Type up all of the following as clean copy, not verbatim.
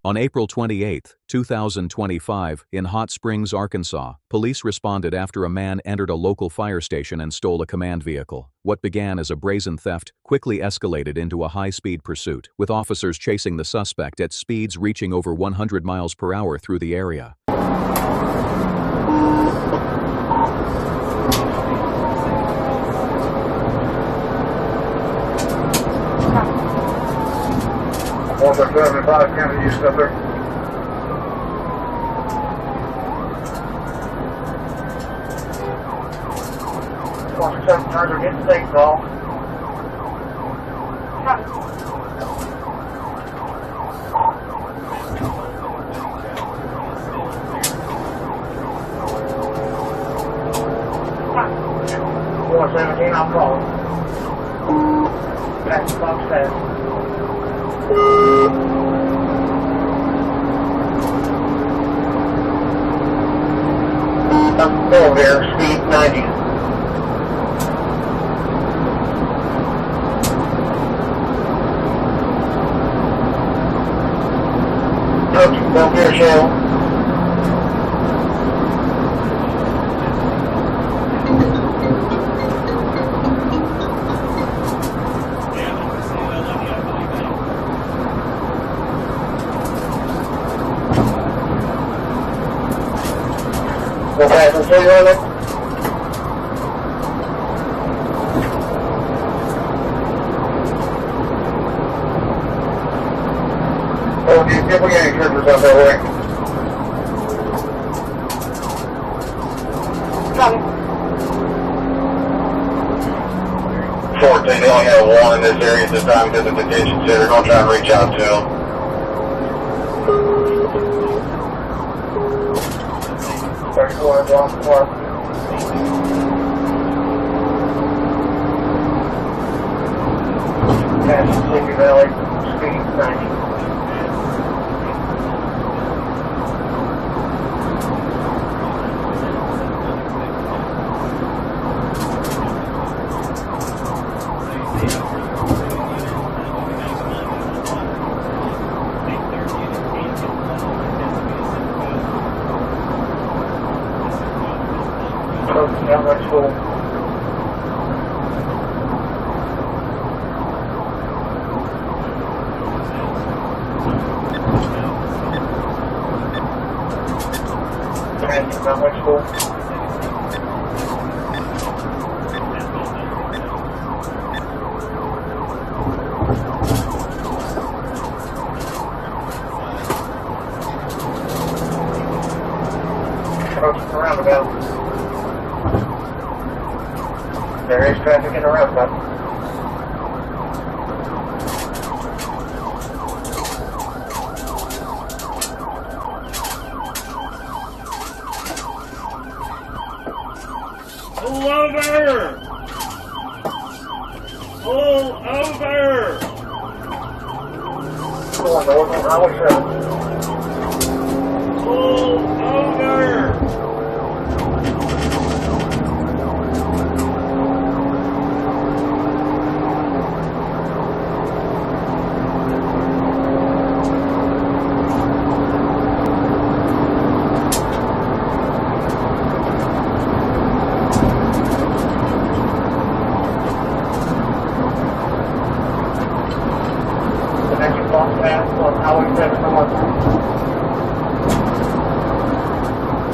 On April 28, 2025, in Hot Springs, Arkansas, police responded after a man entered a local fire station and stole a command vehicle. What began as a brazen theft quickly escalated into a high-speed pursuit, with officers chasing the suspect at speeds reaching over 100 miles per hour through the area. Also, 75 use up there. Officer 7 turns are getting safe call. Four 17, I'll call. Back to box fast. Up there, speed 90. Approaching Belvedere Shell. Go back and say on it. Oh, do you think we got any troopers out that way? Copy. 14, they only have one in this area at this time because of detention, so they're going to try and reach out to them. Block. Past Sleepy Valley, speed 90. How much full? How much full? Approaching the roundabout. There is traffic in the roundabout. Pull over! Pull over! Pull on north on Highway 7. Pull over! On Highway 7 north.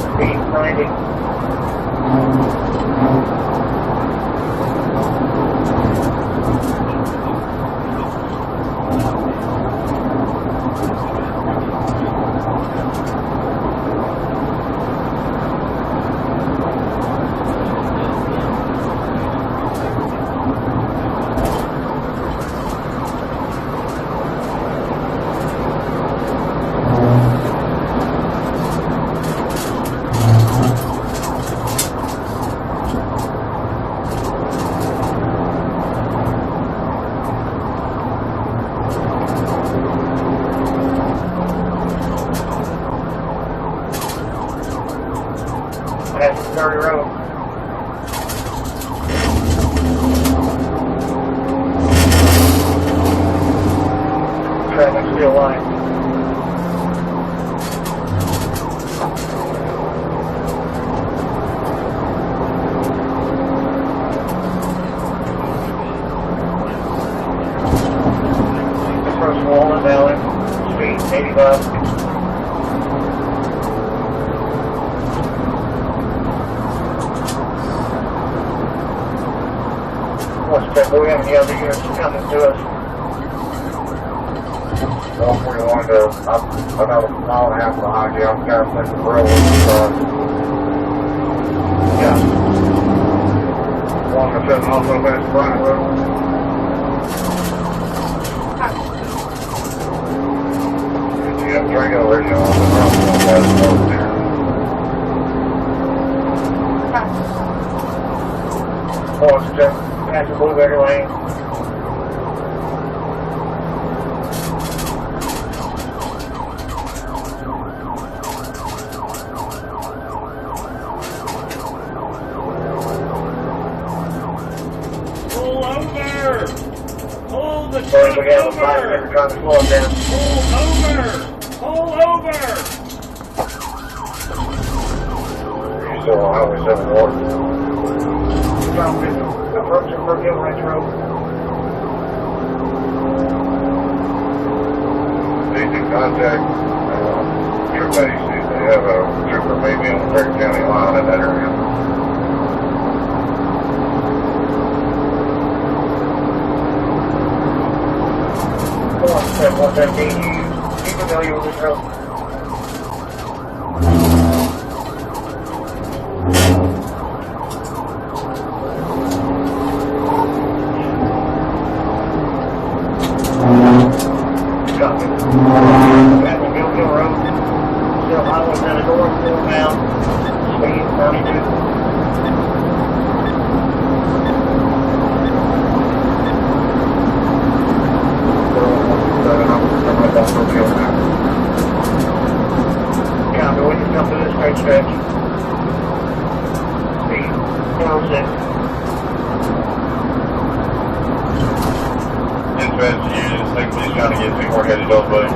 Speed 90. That's Dirty Road. Traffic still line. approach Walnut Valley, speed 85. What's that? Do we have any other units coming to us? 141 to, I'm about a mile and a half behind you. I'm kind of thinking the railroad. Yeah. 107 also past Bryant Road. You have Drago radio on the road there. Force check, pass the blueberry lane. Pull over! Pull the Sorry, truck we have a fire over! truck trying to slow it down. Pull over! Pull over! You're still on Highway 7 North. Approaching Brookhill Ranch Road. Easy contact. Troop base. They have a trooper maybe on the Perry County line in that area. What's that mean? You familiar with this road? Copy. Back on Gilgill Road. Still highway down the north, still down. Speed 92. Copy, we can come to this straight stretch. Speed 106. Dispatch, you just think he's trying to get 2 more headed off, buddy.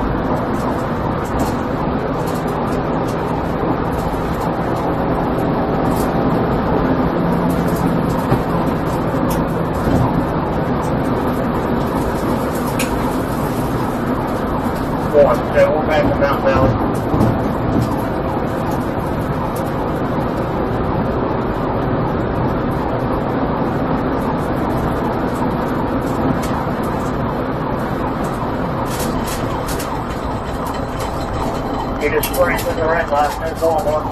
We're back to Mountain Valley. You just sprint to the red light, that's all one.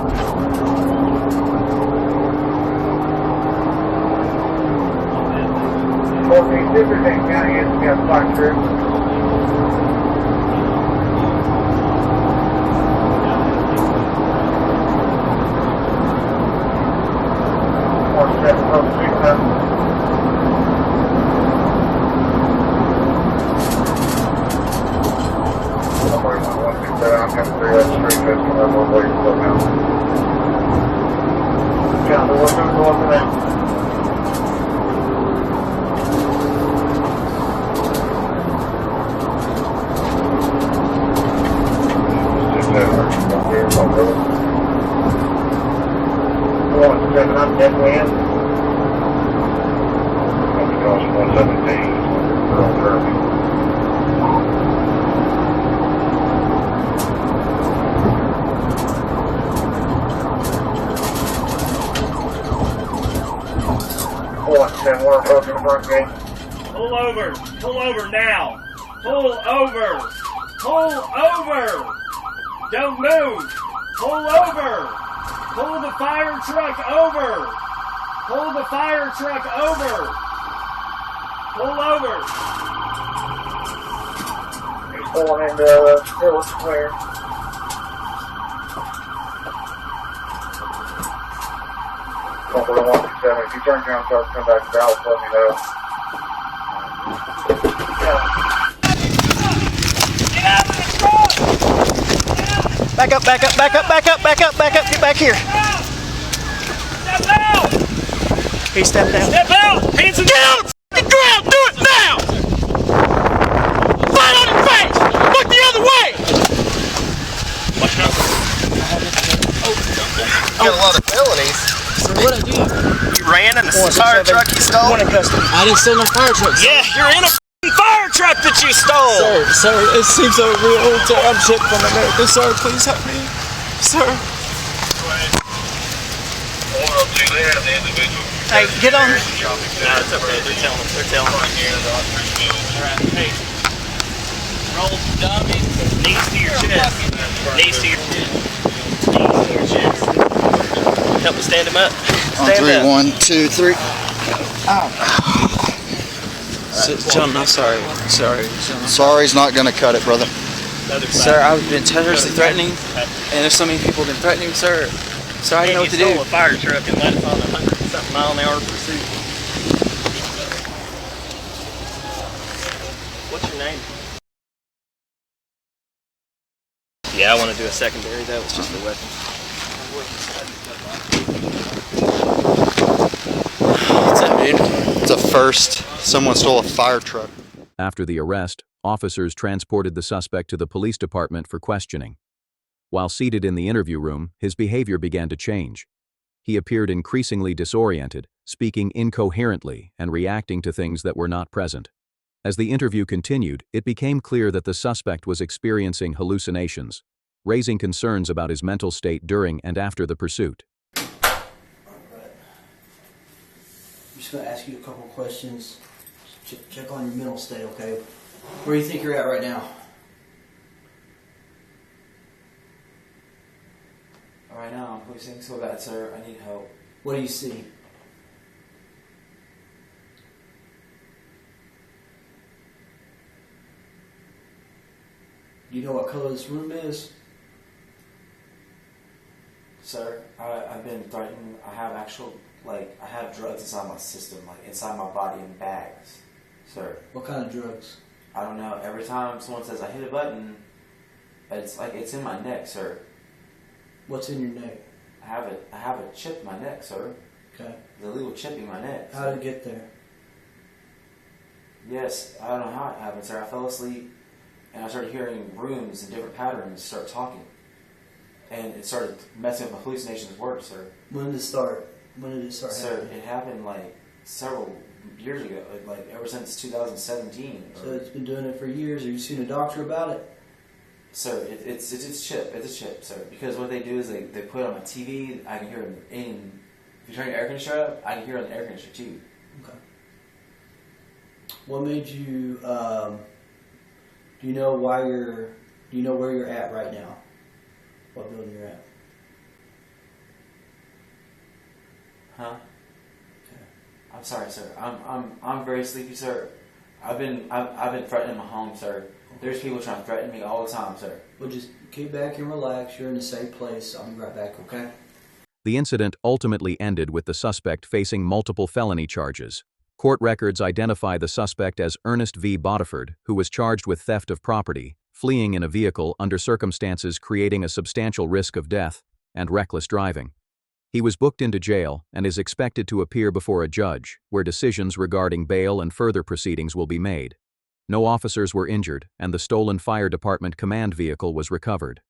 Okay, Superfin County has got fire crew. I'm coming through that street, that's what I'm going to wait for now. Yeah, we're going to go up to that. Just up here, my brother. 117, I'm definitely in. That's across 117, we're on Kirby. We're approaching the front gate. Pull over now! Pull over! Pull over! Don't move! Pull over! Pull the fire truck over! Pull the fire truck over! Pull over! He's pulling into Stewart Square. Number 127. If you turn around and start to come back to Dallas, let me know. Get out of the truck! Back up, back up, back up, back up, back up, back up, get back here. Step out! He stepped down. Step out! Hands and down! The ground, do it now! Flat on your face! Look the other way! Watch out. You got a lot of felonies. So what I do? You ran in the fire truck you stole? One in custody. I didn't steal no fire trucks. Yeah, you're in a fire truck that you stole? Sir, it seems so real. Sir, I'm shipped from America. Sir, please help me. Sir. Hey, get on. No, it's okay. They're telling them. They're telling them. Alright, hey. Roll dummy. Knees to your chest. Knees to your chest. Knees to your chest. Help me stand him up. On Stand three, up. 1, 2, 3. Gentlemen, I'm sorry. Sorry. Sorry's not gonna cut it, brother. Sir, I've been terroristically threatening, and there's so many people have been threatening me, sir. So I didn't know what to You do. stole a fire truck and led us on a 100-something mile an hour pursuit. What's your name? Yeah, I want to do a secondary. That was just a weapon. What's up, dude? It's a first. Someone stole a fire truck. After the arrest, officers transported the suspect to the police department for questioning. While seated in the interview room, his behavior began to change. He appeared increasingly disoriented, speaking incoherently and reacting to things that were not present. As the interview continued, it became clear that the suspect was experiencing hallucinations, raising concerns about his mental state during and after the pursuit. I'm just going to ask you a couple questions. Check on your mental state, okay? Where do you think you're at right now? Right now, I'm losing so bad, sir. I need help. What do you see? Do you know what color this room is? Sir, I've been threatened. I have I have drugs inside my system, like inside my body in bags. Sir. What kind of drugs? I don't know. Every time someone says I hit a button, it's in my neck, sir. What's in your neck? I have a chip in my neck, sir. Okay. There's a little chip in my neck. How did it get there? Yes, I don't know how it happened, sir. I fell asleep, and I started hearing rooms and different patterns start talking. And it started messing with my hallucinations work, sir. When did it start? When did it start Sir, happening? it happened like several years ago, like ever since 2017. So it's been doing it for years. Have you seen a doctor about it? Sir, it's a chip. It's a chip, sir. Because what they do is they put it on my TV. I can hear it in. If you turn your air conditioner up, I can hear it on the air conditioner too. Okay. What made you? Do you know why you're? Do you know where you're at right now? What building you're at? Huh? Okay. I'm sorry, sir. I'm very sleepy, sir. I've been threatening my home, sir. There's people trying to threaten me all the time, sir. Well, just keep back and relax. You're in a safe place. I'll be right back, okay? The incident ultimately ended with the suspect facing multiple felony charges. Court records identify the suspect as Ernest V. Bodiford, who was charged with theft of property, fleeing in a vehicle under circumstances creating a substantial risk of death, and reckless driving. He was booked into jail and is expected to appear before a judge, where decisions regarding bail and further proceedings will be made. No officers were injured, and the stolen fire department command vehicle was recovered.